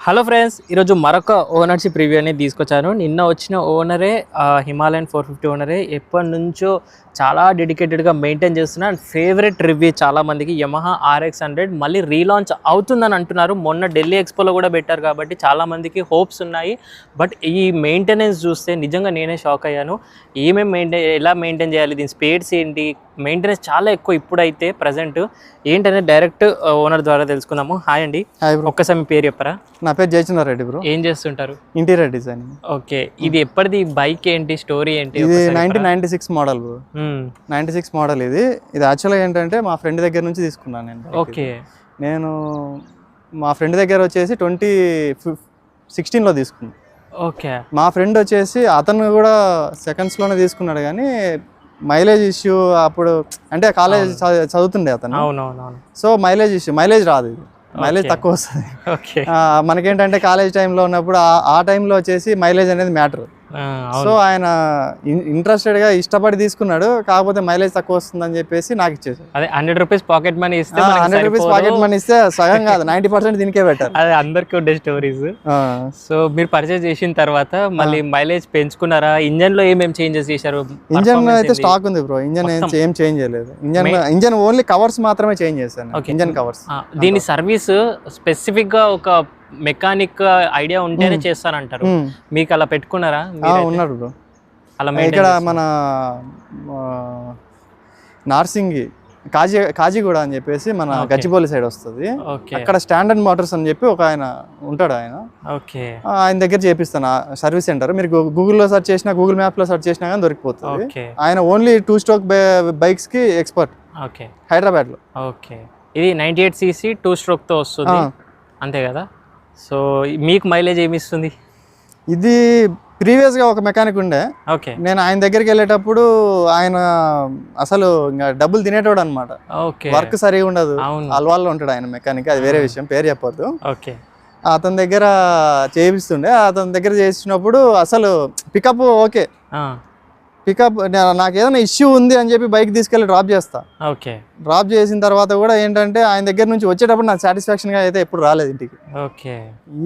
Hello friends, ఈరోజు మరొక ownership review అనేది తీసుకొచ్చాను. నిన్న వచ్చిన ఓనరే హిమాలయన్ 450 ఓనరే ఎప్పటి నుంచో చాలా డెడికేటెడ్గా మెయింటైన్ చేస్తున్న ఫేవరెట్ రివ్యూ చాలామందికి యమహా RX100 మళ్ళీ రీలాంచ్ అవుతుందని అంటున్నారు. మొన్న ఢిల్లీ ఎక్స్పోలో కూడా పెట్టారు కాబట్టి చాలామందికి హోప్స్ ఉన్నాయి. బట్ ఈ మెయింటెనెన్స్ చూస్తే నిజంగా నేనే షాక్ అయ్యాను. ఎలా మెయింటైన్ చేయాలి, దీని స్పేడ్స్ ఏంటి, మెయింటెనెన్స్ చాలా ఎక్కువ ఇప్పుడైతే ప్రజెంట్ ఏంటనేది డైరెక్ట్ ఓనర్ ద్వారా తెలుసుకుందాము. హాయ్ అండి. ఒక్కసారి మీ పేరు చెప్పరా? నా పేరు జయచంద్ర రెడ్డి బ్రో. ఏం చేస్తుంటారు? Interior designing. ఓకే, ఇది ఎప్పటిది బైక్ ఏంటి, స్టోరీ ఏంటి? ఇది 1996 మోడల్ బ్రో. 96 మోడల్ ఇది యాక్చువల్గా ఏంటంటే మా ఫ్రెండ్ దగ్గర నుంచి తీసుకున్నాను నేను. ఓకే, నేను మా ఫ్రెండ్ దగ్గర వచ్చేసి 2016లో తీసుకున్నాను. ఓకే, మా ఫ్రెండ్ వచ్చేసి అతను కూడా సెకండ్స్లోనే తీసుకున్నాడు, కానీ మైలేజ్ ఇష్యూ అప్పుడు అంటే కాలేజ్ చదువుతుండే అతను. అవునవునవును. సో మైలేజ్ రాదు, ఇది మైలేజ్ తక్కువ వస్తుంది. ఓకే, మనకేంటంటే కాలేజ్ టైంలో ఉన్నప్పుడు ఆ టైంలో వచ్చేసి మైలేజ్ అనేది మ్యాటర్. సో ఆయన ఇంట్రెస్టెడ్గా ఇష్టపడి తీసుకున్నాడు, కాకపోతే మైలేజ్ తక్కువ వస్తుందని చెప్పేసి నాకు ఇచ్చేసాడు. అదే 100 రూపీస్ పాకెట్ మనీ ఇస్తే, 100 రూపీస్ పాకెట్ మనీ ఇస్తే సగం కాదు 90% దీనికే పెట్టారు. అదే అందరికీ ఉండే స్టోరీస్. సో మీరు పర్చేజ్ చేసిన తర్వాత మళ్ళీ మైలేజ్ పెంచుకున్నారా? ఇంజన్ లో ఏమేమి చేంజెస్ చేశారు? ఇంజన్ అయితే స్టాక్ ఉంది బ్రో, ఇంజన్ ఏం చేంజ్ చేయలేదు. ఇంజన్ ఓన్లీ కవర్స్ మాత్రమే చేంజ్ చేశాను, ఇంజన్ కవర్స్. దీని సర్వీస్ స్పెసిఫిక్ గా ఒక మెకానిక్ ఐడియా ఉంటేనే చేస్తారంటారు. మీకు అలా పెట్టుకున్నారా? ఉన్నాడు బ్రో. అలా ఇక్కడ మన నార్సింగి కాజీగూడ అని చెప్పేసి మన గచ్చిబౌలి సైడ్ వస్తుంది. అక్కడ స్టాండర్డ్ మోటార్స్ అని చెప్పి ఒక ఆయన ఉంటాడు. ఆయన దగ్గర చేపిస్తాను సర్వీస్ సెంటర్. మీరు గూగుల్లో సెర్చ్ చేసినా, గూగుల్ మ్యాప్ లో సెర్చ్ చేసినా కానీ దొరికిపోతుంది. ఆయన ఓన్లీ 2 స్ట్రోక్ బైక్స్ కి ఎక్స్పర్ట్, హైదరాబాద్ లో. ఓకే, ఇది 98cc 2 స్ట్రోక్ తో వస్తుంది అంతే కదా? సో మీకు మైలేజ్ ఏమి ఇస్తుంది? ఇది ప్రీవియస్గా ఒక మెకానిక్ ఉండే. ఓకే, నేను ఆయన దగ్గరికి వెళ్ళేటప్పుడు ఆయన అసలు ఇంకా డబ్బులు తినేటోడు అనమాట. ఓకే, వర్క్ సరిగా ఉండదు, అల్వాల్లో ఉంటాడు ఆయన మెకానిక్, అది వేరే విషయం, పేరు చెప్పొద్దు. ఓకే, అతని దగ్గర చేయిస్తుండే. అతని దగ్గర చేసినప్పుడు అసలు పికప్ ఓకే, పికప్ నాకు ఏదైనా ఇష్యూ ఉంది అని చెప్పి బైక్ తీసుకెళ్ళి డ్రాప్ చేస్తా. ఓకే, డ్రాప్ చేసిన తర్వాత కూడా ఏంటంటే ఆయన దగ్గర నుంచి వచ్చేటప్పుడు నాకు సాటిస్ఫాక్షన్గా అయితే ఎప్పుడు రాలేదు ఇంటికి. ఓకే,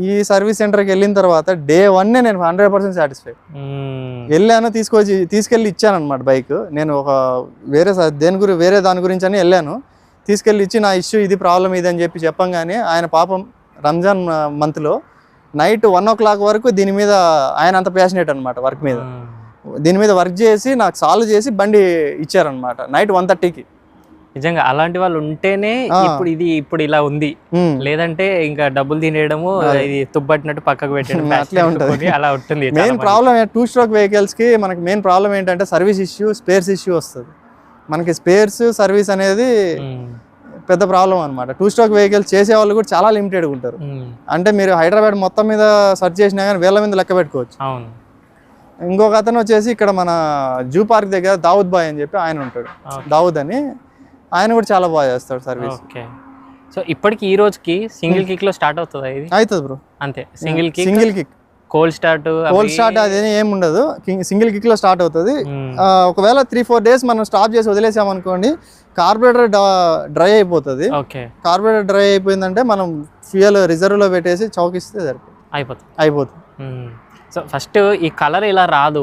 ఈ సర్వీస్ సెంటర్కి వెళ్ళిన తర్వాత డే 1 నేను 100% సాటిస్ఫైడ్. వెళ్ళాను, తీసుకెళ్ళి ఇచ్చాను అనమాట బైక్. నేను ఒక వేరే దాని గురించి అని వెళ్ళాను, తీసుకెళ్ళి ఇచ్చి నా ఇష్యూ ఇది, ప్రాబ్లం ఇది అని చెప్పి చెప్పంగానే ఆయన పాపం రంజాన్ మంత్లో నైట్ 1 o'clock వరకు దీని మీద ఆయన అంత ప్యాషనేట్ అనమాట, వర్క్ మీద. దీని మీద వర్క్ చేసి నాకు సాల్వ్ చేసి బండి ఇచ్చారనమాట నైట్ 1:30కి. నిజంగా అలాంటి వాళ్ళు ఉంటేనే ఇప్పుడు ఇలా ఉంది. లేదంటే ఇంకా డబ్బులు తినేయడము, ఇది తుబ్బట్టినట్టు పక్కకు పెట్టడం అట్లే ఉంటుంది. అలా ఉంటుంది. మెయిన్ ప్రాబ్లం 2 స్ట్రోక్ వెహికల్స్ కి మనకి మెయిన్ ప్రాబ్లం ఏంటంటే సర్వీస్ ఇష్యూ, స్పేర్స్ ఇష్యూ వస్తుంది. మనకి స్పేర్స్ సర్వీస్ అనేది పెద్ద ప్రాబ్లం అనమాట. 2 స్ట్రోక్ వెహికల్స్ చేసే వాళ్ళు కూడా చాలా లిమిటెడ్గా ఉంటారు. అంటే మీరు హైదరాబాద్ మొత్తం మీద సెర్చ్ చేసినా కానీ వేల మీద లెక్క పెట్టుకోవచ్చు. అవును. ఇంకొక అతను వచ్చేసి ఇక్కడ మన జూ పార్క్ దగ్గర దావుద్ బాయ్ అని చెప్పి ఆయన ఉంటాడు, దావుద్ అని. ఆయన కూడా చాలా బాగా చేస్తాడు సర్వీస్. ఓకే, సో ఇప్పటికి ఈ రోజుకి సింగిల్ కిక్ లో స్టార్ట్ అవుతుంది? ఇది అవుతుంది బ్రో, అంతే. సింగిల్ కిక్, కోల్డ్ స్టార్ట్ అదేమి ఏమి ఉండదు, సింగిల్ కిక్ లో స్టార్ట్ అవుతుంది. ఒకవేళ 3-4 days మనం స్టాప్ చేసి వదిలేసామనుకోండి, కార్బొరేటర్ డ్రై అయిపోతుంది. కార్బొరేటర్ డ్రై అయిపోయిందంటే మనం ఫ్యూయల్ రిజర్వ్ లో పెట్టేసి చౌకిస్తే సరిపోతుంది, అయిపోతుంది. సో ఫస్ట్ ఈ కలర్ ఇలా రాదు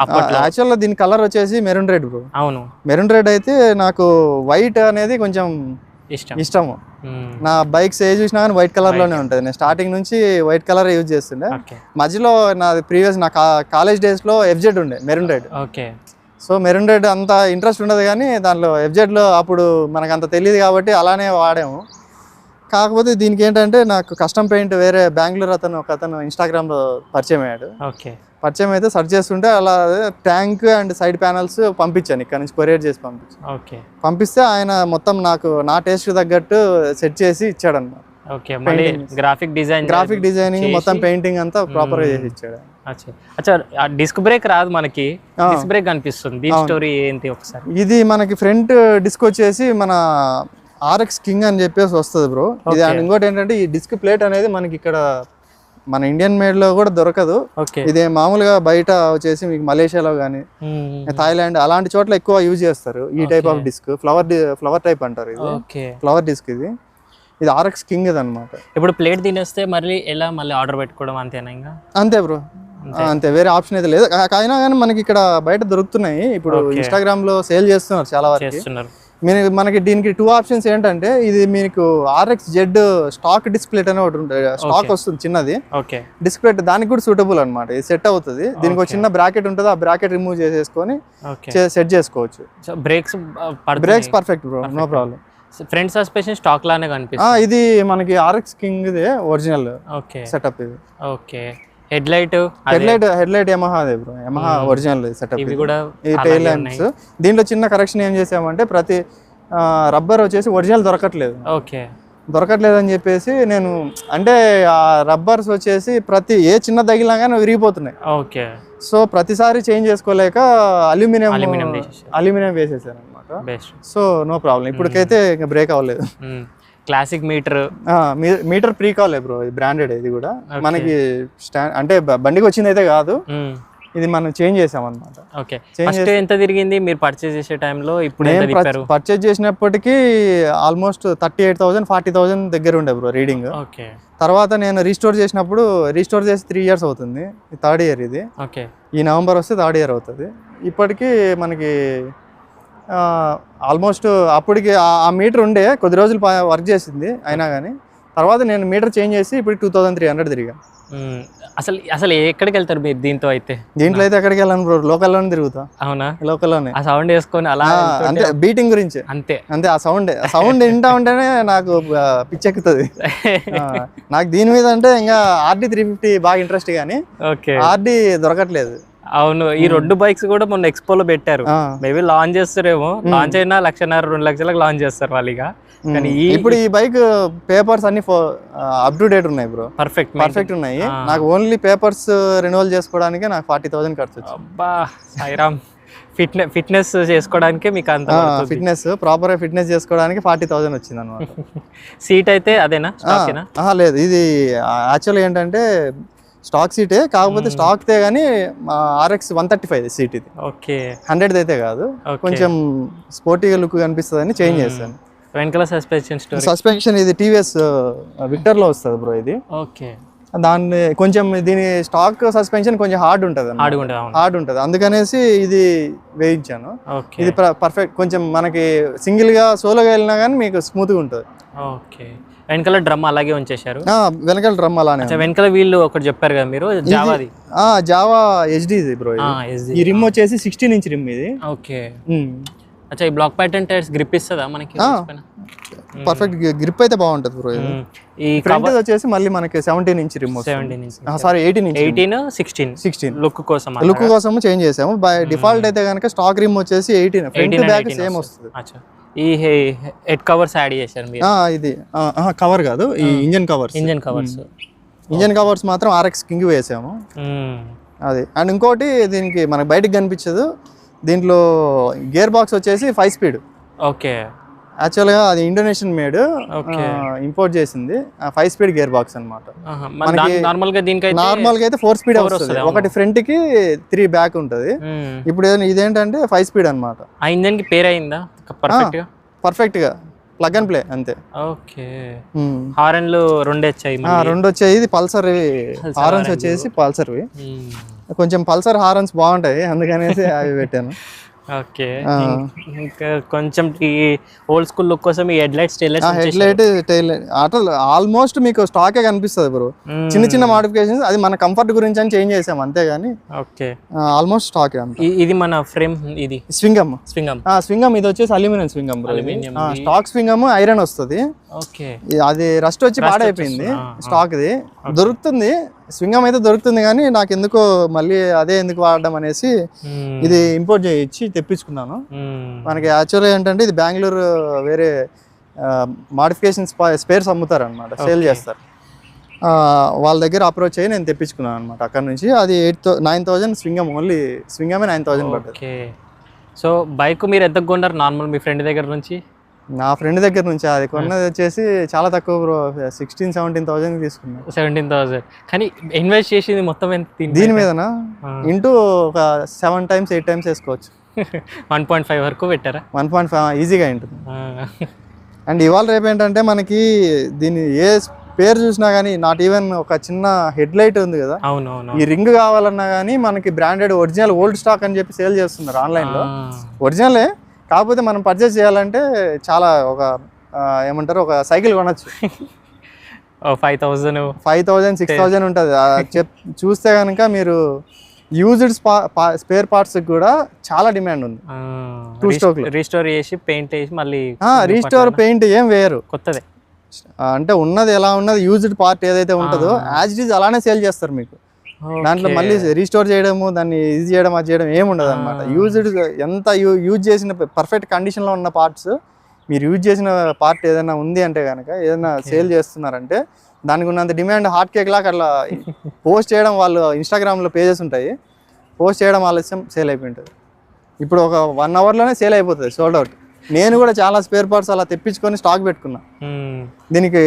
యాక్చువల్గా. దీని కలర్ వచ్చేసి మెరూన్ రెడ్ బ్రో. అవును, మెరూన్ రెడ్ అయితే నాకు వైట్ అనేది కొంచెం ఇష్టము. నా బైక్స్ ఏ చూసినా కానీ వైట్ కలర్ లోనే ఉంటుంది. నేను స్టార్టింగ్ నుంచి వైట్ కలర్ యూజ్ చేస్తుండే. మధ్యలో నాది ప్రీవియస్ నా కాలేజ్ డేస్ లో FZ ఉండే maroon red. Okay, so maroon red అంత ఇంట్రెస్ట్ ఉండదు, కానీ దానిలో FZ లో అప్పుడు మనకు అంత తెలియదు కాబట్టి అలానే వాడాము. కాకపోతే దీనికి ఏంటంటే నాకు కస్టమ్ పెయింట్ వేరే బెంగళూరు ఒక అతను ఇన్స్టాగ్రామ్లో పరిచయం అయ్యాడు. పరిచయం అయితే సెర్చ్ చేస్తుంటే అలా ట్యాంక్ అండ్ సైడ్ ప్యానల్స్ పంపించాను, ఇక్కడ నుంచి కొరియర్ చేసి పంపిస్తే ఆయన మొత్తం నాకు నా టేస్ట్ తగ్గట్టు సెట్ చేసి ఇచ్చాడు అనమాట. గ్రాఫిక్ డిజైనింగ్ మొత్తం పెయింటింగ్ అంతా ప్రాపర్గా చేసి ఇచ్చాడు. డిస్క్ బ్రేక్ రాదు మనకి, డిస్క్ బ్రేక్ కనిపిస్తుంది. దీని స్టోరీ ఏంటి ఒకసారి? ఇది మనకి ఫ్రంట్ డిస్క్ వచ్చేసి మన RX కింగ్ అని చెప్పేసి వస్తుంది బ్రో. ఇది ఇంకోటి ఏంటంటే ఈ డిస్క్ ప్లేట్ అనేది మనకి ఇక్కడ మన ఇండియన్ మేడ్ లో కూడా దొరకదు. ఇది మామూలుగా బయట వచ్చేసి మీకు మలేషియాలో కానీ, థాయిలాండ్ అలాంటి చోట్ల ఎక్కువ యూజ్ చేస్తారు ఈ type of disc. Flower type అంటారు ఇది, ఫ్లవర్ డిస్క్. ఇది ఆర్ఎక్స్ కింగ్ ఇది అనమాట. ఇప్పుడు ప్లేట్ తినేస్తే మళ్ళీ ఆర్డర్ పెట్టుకోవడం అంతేనా ఇంకా? అంతే బ్రో, అంతే, వేరే ఆప్షన్ అయితే లేదు. అయినా కానీ మనకి ఇక్కడ బయట దొరుకుతున్నాయి. ఇప్పుడు ఇన్స్టాగ్రామ్ లో సేల్ చేస్తున్నారు చాలా వరకు. మనకి దీనికి 2 ఆప్షన్స్ ఏంటంటే, ఇది మీకు ఆర్ఎక్స్ జెడ్ స్టాక్ డిస్ప్లే అనే ఒకటి ఉంటుంది, స్టాక్ వస్తుంది చిన్నది డిస్ప్లే, దానికి కూడా సూటబుల్ అనమాట. ఇది సెట్ అవుతుంది. దీనికి ఒక చిన్న బ్రాకెట్ ఉంటుంది, ఆ బ్రాకెట్ రిమూవ్ చేసేసుకొని సెట్ చేసుకోవచ్చు. Brakes perfect bro, no problem. Front suspension stock లానే కనిపిస్తుంది. ఇది మనకి ఆర్ఎక్స్ కింగ్ ఒరిజినల్ సెటప్ ఇది. ఓకే, హెడ్ లైట్ యమహా అదే బ్రో, యమహా ఒరిజినల్ సెటప్. ఈ టైల్ ల్యాంప్స్ దీంట్లో చిన్న కరెక్షన్ ఏం చేసామంటే, ప్రతి రబ్బర్ వచ్చేసి ఒరిజినల్ దొరకట్లేదు అని చెప్పేసి నేను, అంటే ఆ రబ్బర్స్ వచ్చేసి ప్రతి ఏ చిన్న తగిలినా కానీ విరిగిపోతున్నాయి. సో ప్రతిసారి చేంజ్ చేసుకోలేక అల్యూమినియం వేసేసాను అనమాట. సో నో ప్రాబ్లం, ఇప్పటికైతే ఇంకా బ్రేక్ అవ్వలేదు. క్లాసిక్ మీటర్ ప్రీ కాల్ బ్రో, ఇది బ్రాండెడ్. ఇది కూడా మనకి అంటే బండికి వచ్చింది అయితే కాదు, ఇది మనం చేంజ్ చేసాం అనమాట. ఓకే, ఫస్ట్ ఎంత తిరిగింది మీరు పర్చేజ్ చేసే టైంలో? ఇప్పుడు పర్చేజ్ చేసినప్పటికీ ఆల్మోస్ట్ 38,000 40,000 దగ్గర ఉండే బ్రో రీడింగ్. ఓకే, తర్వాత నేను రీస్టోర్ చేసి 3 years అవుతుంది. 3rd year ఇది. ఓకే, ఈ నవంబర్ వస్తే 3rd year అవుతుంది. ఇప్పటికీ మనకి ఆల్మోస్ట్ అప్పటికి ఆ మీటర్ ఉండే కొద్ది రోజులు వర్క్ చేసింది, అయినా కానీ తర్వాత నేను మీటర్ చేంజ్ చేసి ఇప్పుడు 2,300 తిరిగా. అసలు ఎక్కడికి వెళ్తారు మీరు దీంతో? దీంట్లో అయితే ఎక్కడికి వెళ్ళాను బ్రో, లోకల్లోనే తిరుగుతా. అవునా? లోకల్లోనే ఆ సౌండ్ వేసుకొని అలా అంటే బీటింగ్ గురించి అంతే. ఆ సౌండ్ వింటా ఉంటేనే నాకు పిచ్చెక్కుతుంది. నాకు దీని మీద అంటే ఇంకా RD 350 బాగా ఇంట్రెస్ట్, కానీ RD దొరకట్లేదు. అవును, ఈ 2 బైక్స్ కూడా మొన్న ఎక్స్పోలో పెట్టారు. మేబీ లాంచ్ చేస్తారేమో, లాంచ్ అయినా 1,50,000 2 లక్షలకు లాంచ్ చేస్తారు వాళ్ళు. ఇక కానీ ఇప్పుడు ఈ బైక్ పేపర్స్ అన్ని అప్ టు డేట్ ఉన్నాయి బ్రో, పర్ఫెక్ట్ ఉన్నాయి. నాకు ఓన్లీ పేపర్స్ రెన్యువల్ చేసుకోవడానికి నాకు 40,000 ఖర్చు వచ్చింది. అబ్బా సాయిరామ్, ఫిట్నెస్ చేసుకోవడానికి మీకు అంత ప్రాపర్ ఫిట్నెస్ చేసుకోవడానికి 40,000 వచ్చింది అనమాట. సీట్ అయితే అదేనా? లేదు, ఇది యాక్చువల్ ఏంటంటే స్టాక్ సీటే, కాకపోతే స్టాక్ తే గానీ RX 135 సీట్ ఇది. ఓకే, 100 అయితే కాదు, కొంచెం స్పోర్టీగా లుక్ కనిపిస్తుందని చేంజ్ చేశాను. వెనకాల సస్పెన్షన్ ఇది టీవీఎస్ విక్టర్ లో వస్తుంది బ్రో ఇది. ఓకే, దాన్ని కొంచెం దీని స్టాక్ సస్పెన్షన్ కొంచెం హార్డ్ ఉంటుంది, అందుకనేసి ఇది వేయించాను. ఇది పర్ఫెక్ట్, కొంచెం మనకి సింగిల్ గా సోలోగా వెళ్ళినా కానీ మీకు స్మూత్ గా ఉంటుంది. ఓకే, వెనకాల డ్రమ్ అలాగే ఉంచేశారు. వెనకాల డ్రమ్ అలానే. వెనకాల వీళ్ళు ఒకటి చెప్పారు కదా మీరు, జావా HD ఇది బ్రో. ఈ రిమ్ వచ్చేసి 16 ఇంచ్ రిమ్ ఇది. ఓకే, అచ్చా, ఈ బ్లాక్ ప్యాటర్న్ టైర్స్ గ్రిప్ ఇస్తుందా మనకి? పర్ఫెక్ట్ గ్రిప్ అయితే బాగుంటుంది బ్రో. ఈ ఫ్రంట్ వచ్చేసి మళ్ళీ మనకి 17 ఇంచ్ రిమ్, 16 లుక్ కోసం చేంజ్ చేసాము. బై డిఫాల్ట్ అయితే కనుక స్టాక్ రిమ్ వచ్చేసి 18, ఫ్రంట్ బ్యాక్ సేమ్ వస్తుంది. ఈ హెడ్ కవర్స్ యాడ్ చేశారు మీరు? ఇది కవర్ కాదు, ఈ ఇంజన్ కవర్స్ మాత్రం RX కింగ్ వేసాము. అది. అండ్ ఇంకోటి దీనికి మనకి బయటకు కనిపించదు, దీంట్లో గేర్ బాక్స్ వచ్చేసి 5 స్పీడ్. ఓకే, యాక్చువల్గా అది ఇండోనేషియన్ మేడ్, ఇంపోర్ట్ చేసింది. 5 స్పీడ్ గేర్ బాక్స్ అనమాట. నార్మల్ గా అయితే 4 స్పీడ్ వస్తుంది, ఒకటి ఫ్రంట్ కి 3 బ్యాక్ ఉంటుంది. ఇప్పుడు ఇదేంటంటే 5 స్పీడ్ అనమాట. ఆ ఇంజన్ కి పేర్ అయిందా పర్ఫెక్ట్ గా? ప్లగ్ అండ్ ప్లే అంతే. ఓకే, హారన్లు 2 వచ్చాయి. ఇది పల్సర్ హారన్స్ వచ్చేసి పల్సర్వి, కొంచెం పల్సర్ హారన్స్ బాగుంటాయి, అందుకనేసి అవి పెట్టాను. ఓకే, ఇంకా కొంచెం ఈ ఓల్డ్ స్కూల్ లుక్ కోసం ఈ head light tail light almost మీకు స్టాకే కనిపిస్తుంది బ్రో. చిన్న మోడిఫికేషన్స్, అది మన కంఫర్ట్ గురించి అని చేంజ్ చేసాం అంతే గానీ ఓకే ఆల్మోస్ట్ స్టాకే. ఇది మన ఫ్రేమ్, ఇది స్వింగమ్ ఇది వచ్చేసి అల్యూమినియం స్వింగమ్ బ్రో. స్టాక్ స్వింగమ్ ఐరన్ వస్తుంది. ఓకే, అది రస్ట్ వచ్చి పాడైపోయింది. స్టాక్ ఇది దొరుకుతుంది, స్వింగమ్ అయితే దొరుకుతుంది, కానీ నాకు ఎందుకో మళ్ళీ అదే ఎందుకు వాడడం అనేసి ఇది ఇంపోర్ట్ చేయించి తెప్పించుకున్నాను. మనకి యాక్చువల్గా ఏంటంటే ఇది బెంగళూరు వేరే మాడిఫికేషన్ స్పేర్స్ అమ్ముతారు అనమాట, సేల్ చేస్తారు. వాళ్ళ దగ్గర అప్రోచ్ అయ్యి నేను తెప్పించుకున్నాను అనమాట అక్కడ నుంచి. అది 9,000 స్వింగమ్, ఓన్లీ స్వింగమే 9,000 పడుతుంది. సో బైక్ మీరు ఎంత కొన్నారు నార్మల్ మీ ఫ్రెండ్ దగ్గర నుంచి? నా ఫ్రెండ్ దగ్గర నుంచి అది కొన్నది వచ్చేసి చాలా తక్కువ బ్రో, 16,000-17,000 తీసుకున్నాను. 17,000, కానీ ఇన్వెస్ట్ చేసింది మొత్తం ఎంత దీని మీదనా? ఇంటూ ఒక 7 times 8 times వేసుకోవచ్చు. 1.5 వరకు పెట్టారా? 1.5 ఈజీగా ఉంటుంది. అండ్ ఇవాళ రేపు ఏంటంటే మనకి దీని ఏ పేరు చూసినా కానీ నాట్ ఈవెన్ ఒక చిన్న హెడ్ లైట్ ఉంది కదా, అవునవును. ఈ రింగ్ కావాలన్నా కానీ మనకి బ్రాండెడ్ ఒరిజినల్ ఓల్డ్ స్టాక్ అని చెప్పి సేల్ చేస్తున్నారు ఆన్లైన్లో. ఒరిజినలే, కాకపోతే మనం పర్చేస్ చేయాలంటే చాలా ఒక ఏమంటారు ఒక సైకిల్ కొనొచ్చు. 5,000 6,000 ఉంటుంది. చూస్తే కనుక మీరు యూజ్డ్ స్పేర్ పార్ట్స్ కూడా చాలా డిమాండ్ ఉంది. టూ స్టోక్ రీస్టోర్ చేసి పెయింట్ వేసి మళ్ళీ రీస్టోర్ పెయింట్ ఏం వేయరు, కొత్తదే. అంటే ఉన్నది ఎలా ఉన్నది యూజ్డ్ పార్ట్ ఏదైతే ఉంటుందో యాజ్ ఇట్ ఈజ్ అలానే సేల్ చేస్తారు మీకు. దాంట్లో మళ్ళీ రీస్టోర్ చేయడము, దాన్ని ఇది చేయడం అది చేయడం ఏమి ఉండదు అనమాట. యూజ్డ్ ఎంత యూజ్ చేసిన పర్ఫెక్ట్ కండిషన్లో ఉన్న పార్ట్స్, మీరు యూజ్ చేసిన పార్ట్ ఏదైనా ఉంది అంటే కనుక ఏదైనా సేల్ చేస్తున్నారంటే దానికి ఉన్నంత డిమాండ్ హాట్ కేక్ లాగా అట్లా పోస్ట్ చేయడం, వాళ్ళు ఇన్స్టాగ్రామ్లో పేజెస్ ఉంటాయి, పోస్ట్ చేయడం ఆలస్యం సేల్ అయిపోయింటుంది. ఇప్పుడు ఒక 1 అవర్లోనే సేల్ అయిపోతుంది, సోల్డ్ అవుట్. నేను కూడా చాలా స్పేర్ పార్ట్స్ అలా తెప్పించుకొని స్టాక్ పెట్టుకున్నా. దీనికి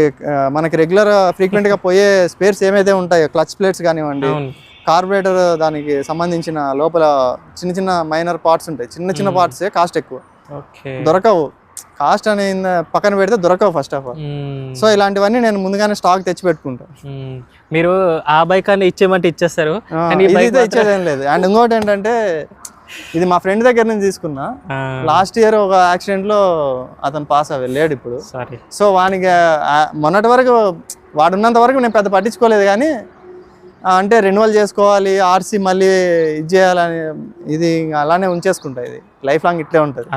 మనకి రెగ్యులర్ ఫ్రీక్వెంట్గా పోయే స్పేర్స్ ఏమైతే ఉంటాయో, క్లచ్ ప్లేట్స్ కానివ్వండి, కార్బొరేటర్ దానికి సంబంధించిన లోపల చిన్న చిన్న మైనర్ పార్ట్స్ ఉంటాయి, చిన్న చిన్న పార్ట్సే కాస్ట్ ఎక్కువ, దొరకవు. కాస్ట్ అని పక్కన పెడితే దొరకవు ఫస్ట్ ఆఫ్ ఆల్. సో ఇలాంటివన్నీ నేను ముందుగానే స్టాక్ తెచ్చి పెట్టుకుంటా. మీరు ఆ బైక్ అని ఇచ్చేయమంటే ఇచ్చేస్తారు, ఇచ్చేదేం లేదు. అండ్ ఇంకోటి ఏంటంటే ఇది మా ఫ్రెండ్ దగ్గర నుంచి తీసుకున్నా. లాస్ట్ ఇయర్ ఒక యాక్సిడెంట్ లో అతను పాస్ అవ్వలేడు ఇప్పుడు. సో వానికి మొన్నటి వరకు వాడున్నంత వరకు నేను పెద్ద పట్టించుకోలేదు, కానీ అంటే రెన్యువల్ చేసుకోవాలి, ఆర్సీ మళ్ళీ ఇది చేయాలని ఇది అలానే ఉంచేసుకుంటా. ఇది లైఫ్ లాంగ్ ఇట్లే ఉంటుంది.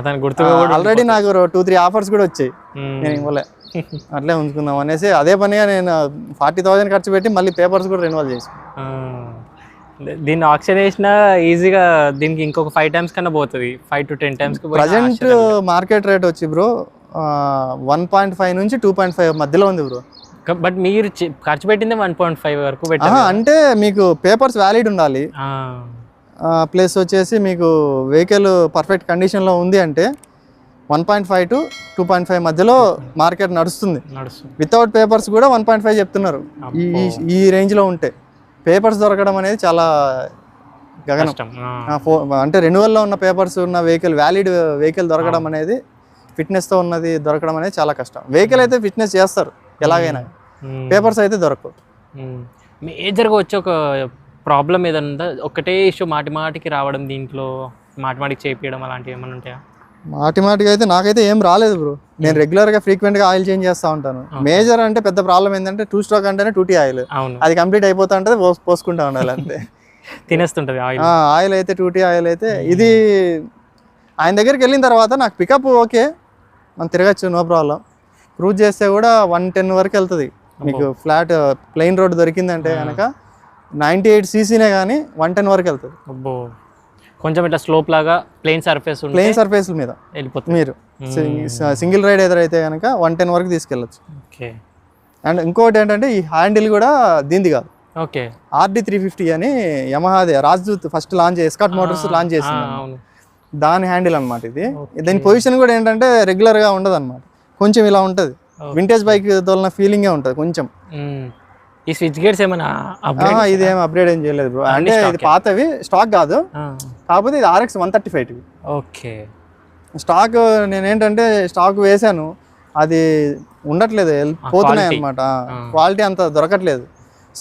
ఆల్రెడీ నాకు 2-3 ఆఫర్స్ కూడా వచ్చాయి, నేను ఇవ్వలే, అట్లే ఉంచుకుందాం అనేసి అదే పనిగా నేను 40,000 ఖర్చు పెట్టి మళ్ళీ పేపర్స్ కూడా రెన్యువల్ చేసి. దీన్ని ఆక్షన్ చేసినా ఈజీగా దీనికి ఇంకొక 5 times కన్నా పోతుంది, 5 to 10 times. Present market rate వచ్చి బ్రో 1.5 నుంచి 2.5 మధ్యలో ఉంది బ్రో. బట్ మీరు ఖర్చు పెట్టింది 1.5 వరకు పెట్టారు. అంటే మీకు పేపర్స్ వ్యాలిడ్ ఉండాలి, ప్లస్ వచ్చేసి మీకు వెహికల్ పర్ఫెక్ట్ కండిషన్లో ఉంది అంటే 1.5 to 2.5 మధ్యలో మార్కెట్ నడుస్తుంది. వితౌట్ పేపర్స్ కూడా 1.5 చెప్తున్నారు. ఈ రేంజ్లో ఉంటే పేపర్స్ దొరకడం అనేది చాలా గగనం. అంటే రెన్యువల్లో ఉన్న పేపర్స్ ఉన్న వెహికల్, వ్యాలిడ్ వెహికల్ దొరకడం అనేది, ఫిట్నెస్తో ఉన్నది దొరకడం అనేది చాలా కష్టం. వెహికల్ అయితే ఫిట్నెస్ చేస్తారు ఎలాగైనా, పేపర్స్ అయితే దొరకవు. మేజర్గా వచ్చే ఒక ప్రాబ్లం ఏదన్నా ఉందా? ఒకటే ఇష్యూ మాటికి రావడం, దీంట్లో మాటికి చేపించడం అలాంటివి ఏమైనా ఉంటాయా? మాటికి అయితే నాకైతే ఏం రాలేదు బ్రో. నేను రెగ్యులర్గా ఫ్రీక్వెంట్గా ఆయిల్ చేంజ్ చేస్తూ ఉంటాను. మేజర్ అంటే పెద్ద ప్రాబ్లం ఏంటంటే 2 స్ట్రోక్ అంటేనే 2T ఆయిల్, అది కంప్లీట్ అయిపోతా ఉంటుంది, పోసుకుంటా ఉండాలి అంతే, తినేస్తుంటుంది ఆయిల్ అయితే 2T ఆయిల్ అయితే. ఇది ఆయన దగ్గరికి వెళ్ళిన తర్వాత నాకు పికప్ ఓకే, మనం తిరగచ్చు, నో ప్రాబ్లం. క్రూజ్ చేస్తే కూడా 110 వరకు వెళ్తుంది మీకు. ఫ్లాట్ ప్లెయిన్ రోడ్ దొరికిందంటే కనుక 98cc కానీ 110 వరకు వెళ్తుంది. కొంచెం ఇట్లా స్లోప్ లాగా ప్లెయిన్ సర్ఫేస్ మీద వెళ్ళిపోతుంది. మీరు సింగిల్ రైడ్ ఎదురైతే కనుక 110 వరకు తీసుకెళ్ళచ్చు. అండ్ ఇంకోటి ఏంటంటే ఈ హ్యాండిల్ కూడా దీనిది కాదు, RD350 అని యమహాది Rajdoot first launch Escorts motors launch చేసింది, దాని హ్యాండిల్ అనమాట ఇది. దీని పొజిషన్ కూడా ఏంటంటే రెగ్యులర్గా ఉండదు అనమాట, కొంచెం ఇలా ఉంటుంది. వింటేజ్ బైక్ తోలిన ఫీలింగే ఉంటుంది కొంచెం. ఈ స్విచ్ గేర్స్ ఏమైనా ఇది ఏం అప్గ్రేడ్ ఏం చేయలేదు బ్రో, అంటే ఇది పాతవి, స్టాక్ కాదు. కాకపోతే ఇది RX 135. ఓకే, స్టాక్ నేనేంటంటే స్టాక్ వేసాను, అది ఉండట్లేదు, పోతున్నాయి అనమాట, క్వాలిటీ అంత దొరకట్లేదు.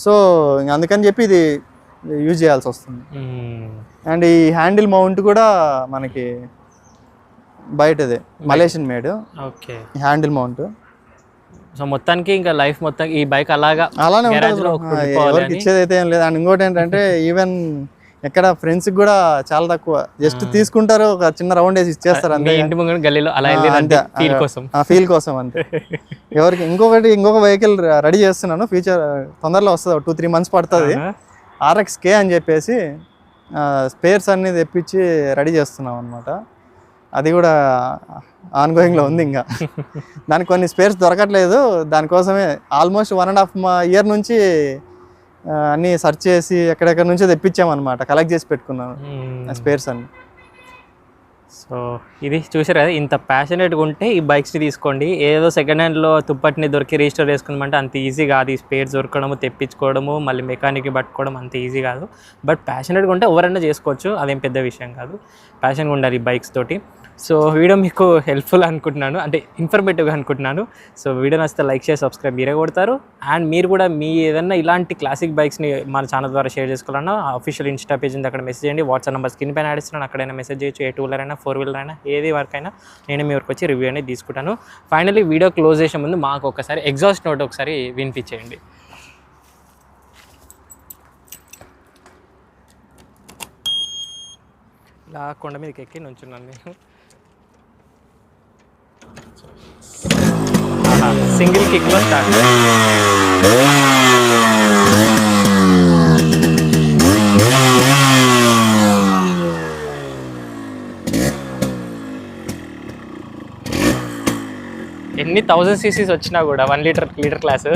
సో అందుకని చెప్పి ఇది యూజ్ చేయాల్సి వస్తుంది. అండ్ ఈ హ్యాండిల్ మౌంట్ కూడా మనకి బయటదే, Malaysian made handle mount. So మొత్తానికి ఇంకా లైఫ్ మొత్తం ఈ బైక్ అలానే ఉంటుంది, ఎవరికి ఇచ్చేది అయితే ఏం లేదు. అండ్ ఇంకోటి ఏంటంటే ఈవెన్ ఎక్కడ ఫ్రెండ్స్ కూడా చాలా తక్కువ, జస్ట్ తీసుకుంటారు, ఒక చిన్న రౌండ్ వేసి ఇచ్చేస్తారు అంతే, ఫీల్ కోసం అంతే. ఎవరికి ఇంకొక వెహికల్ రెడీ చేస్తున్నాను, ఫ్యూచర్ తొందరలో వస్తుంది, 2-3 months పడుతుంది. RXK అని చెప్పేసి స్పేర్స్ అన్ని తెప్పించి రెడీ చేస్తున్నాం అనమాట. అది కూడా ఆన్గోయింగ్లో ఉంది. ఇంకా దానికి కొన్ని స్పేర్స్ దొరకట్లేదు, దానికోసమే ఆల్మోస్ట్ 1.5 year నుంచి అన్నీ సెర్చ్ చేసి ఎక్కడెక్కడ నుంచో తెప్పించామన్నమాట, కలెక్ట్ చేసి పెట్టుకున్నాను స్పేర్స్ అన్ని. సో ఇది చూసారు కదా, ఇంత ప్యాషనేట్గా ఉంటే ఈ బైక్స్ని తీసుకోండి. ఏదో సెకండ్ హ్యాండ్లో తుప్పటిని దొరికి రిజిస్టర్ చేసుకున్నామంటే అంత ఈజీ కాదు. ఈ స్పేర్స్ దొరకడము, తెప్పించుకోవడము, మళ్ళీ మెకానిక్కి పట్టుకోవడం అంత ఈజీ కాదు. బట్ ప్యాషనేట్గా ఉంటే ఎవరైనా చేసుకోవచ్చు, అదేం పెద్ద విషయం కాదు. ప్యాషన్గా ఉండాలి ఈ బైక్స్ తోటి. సో వీడియో మీకు హెల్ప్ఫుల్ అనుకుంటున్నాను, అంటే ఇన్ఫర్మేటివ్గా అనుకుంటున్నాను. సో వీడియో నచ్చితే లైక్ చేసి సబ్స్క్రైబ్ మీరే కొడతారు. అండ్ మీరు కూడా మీ ఏదన్నా ఇలాంటి క్లాసిక్ బైక్స్ని మన ఛానల్ ద్వారా షేర్ చేసుకోవాలన్నా అఫీషియల్ ఇన్స్టా పేజ్ ఉంది, అక్కడ మెసేజ్ చేయండి. వాట్సాప్ నెంబర్ స్క్రీన్ పైన యాడ్ ఇస్తున్నాను, అక్కడైనా మెసేజ్ చేయొచ్చు. ఏ 2 వీలర్ అయినా 4 వీలర్ అయినా ఏది వరకు అయినా నేను మీ వరకు వచ్చి రివ్యూ అనేది తీసుకుంటాను. ఫైనల్లీ వీడియో క్లోజ్ చేసే ముందు మాకు ఒకసారి ఎగ్జాస్ట్ నోట్ ఒకసారి వినిపించేయండి. ఇలా కొండ మీదకి ఎక్కి నుంచున్నాను నేను. సింగిల్ కిక్లో స్టార్ట్. ఎన్ని 1000 cc వచ్చినా కూడా 1 లీటర్ క్లాస్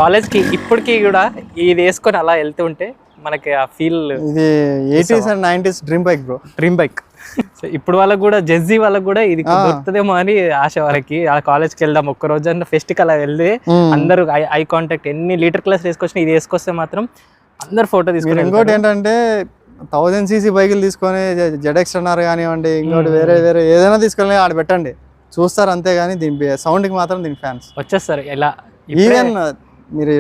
కాలేజ్కి ఇప్పటికీ కూడా ఇది వేసుకొని అలా వెళ్తూ ఉంటే మనకి ఆ ఫీల్. ఇది 80s and 90s dream bike bro, dream bike. So ఇప్పుడు వాళ్ళకి కూడా జెజ్జీ వాళ్ళకి కూడా ఇది దొరుకుతుందేమో అని ఆశ వాళ్ళకి. ఆ కాలేజ్కి వెళ్దాం ఒక్క రోజు అన్న ఫెస్ట్కి అలా వెళ్తే అందరూ ఐ కాంటాక్ట్ ఎన్ని లీటర్ క్లాస్ వేసుకొచ్చినా ఇది వేసుకొస్తే మాత్రం అందరు ఫోటో తీసుకుని. ఇంకోటి ఏంటంటే 1000 cc బైకులు తీసుకొని ZX-R కానివ్వండి, ఇంకోటి వేరే ఏదైనా తీసుకొని ఆడ పెట్టండి, చూస్తారు అంతే. కానీ దీని సౌండ్కి మాత్రం దీని ఫ్యాన్స్ వచ్చేస్తారు. ఎలా ఈవెన్ మీరు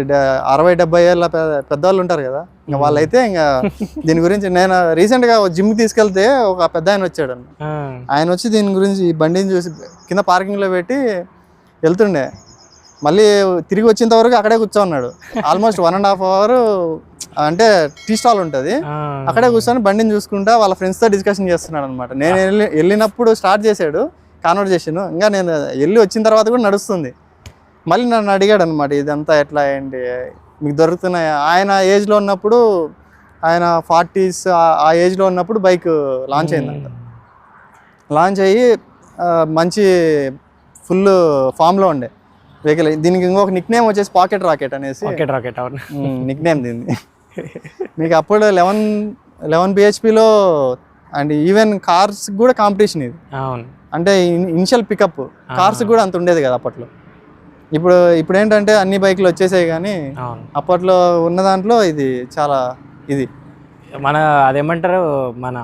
60-70 ఏళ్ళ పెద్దవాళ్ళు ఉంటారు కదా, ఇంకా వాళ్ళైతే ఇంకా దీని గురించి. నేను రీసెంట్గా జిమ్కి తీసుకెళ్తే ఒక పెద్ద ఆయన వచ్చాడు, ఆయన వచ్చి దీని గురించి ఈ బండిని చూసి కింద పార్కింగ్లో పెట్టి వెళ్తుండే, మళ్ళీ తిరిగి వచ్చేంత వరకు అక్కడే కూర్చోన్నాడు. ఆల్మోస్ట్ 1.5 hour అంటే టీ స్టాల్ ఉంటుంది, అక్కడే కూర్చొని బండిని చూసుకుంటా వాళ్ళ ఫ్రెండ్స్తో డిస్కషన్ చేస్తున్నాడు అనమాట. నేను వెళ్ళినప్పుడు స్టార్ట్ చేశాడు కాన్వర్జేషన్, ఇంకా నేను వెళ్ళి వచ్చిన తర్వాత కూడా నడుస్తుంది. మళ్ళీ నన్ను అడిగాడు అనమాట, ఇదంతా ఎట్లా ఏంటి మీకు దొరుకుతున్నాయి. ఆయన ఏజ్లో ఉన్నప్పుడు, ఆయన 40s ఆ ఏజ్లో ఉన్నప్పుడు బైక్ లాంచ్ అయిందంట. లాంచ్ అయ్యి మంచి ఫుల్ ఫామ్లో ఉండే వెహికల్. దీనికి ఇంకొక నిక్ నేమ్ వచ్చేసి పాకెట్ రాకెట్ అనేసి నిక్ నేమ్ దీన్ని. మీకు అప్పుడు 11 bhpలో అండ్ ఈవెన్ కార్స్ కూడా కాంపిటీషన్ ఇది. అంటే ఇనిషియల్ పికప్ కార్స్ కూడా అంత ఉండేది కదా అప్పట్లో. ఇప్పుడు ఏంటంటే అన్ని బైక్లు వచ్చేసాయి, కానీ అప్పట్లో ఉన్న దాంట్లో ఇది చాలా ఇది మన అదేమంటారు, మన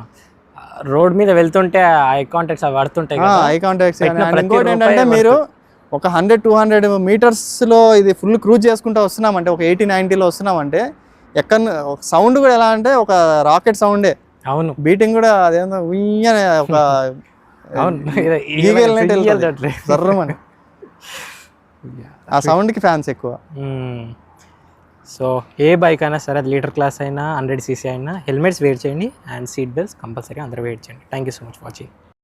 రోడ్ మీద వెళ్తుంటే ఐ కాంటాక్ట్స్ అవి పడుతుంటాయి. I contacts. ఇంకోటి ఏంటంటే మీరు ఒక 100-200 మీటర్స్లో ఇది ఫుల్ క్రూజ్ చేసుకుంటూ వస్తున్నామంటే, ఒక 80-90లో వస్తున్నామంటే ఎక్కడ సౌండ్ కూడా ఎలా అంటే ఒక రాకెట్ సౌండే. అవును, బీటింగ్ కూడా అదేందో ఉయ్యనే ఒక జర్రమని ఆ సౌండ్కి ఫ్యాన్స్ ఎక్కువ. సో ఏ బైక్ అయినా సరే, అది లీటర్ క్లాస్ అయినా 100 cc అయినా హెల్మెట్స్ వేర్ చేయండి అండ్ సీట్ బెల్ట్స్ కంపల్సరీ అందరూ వేర్ చేయండి. Thank you so much watching.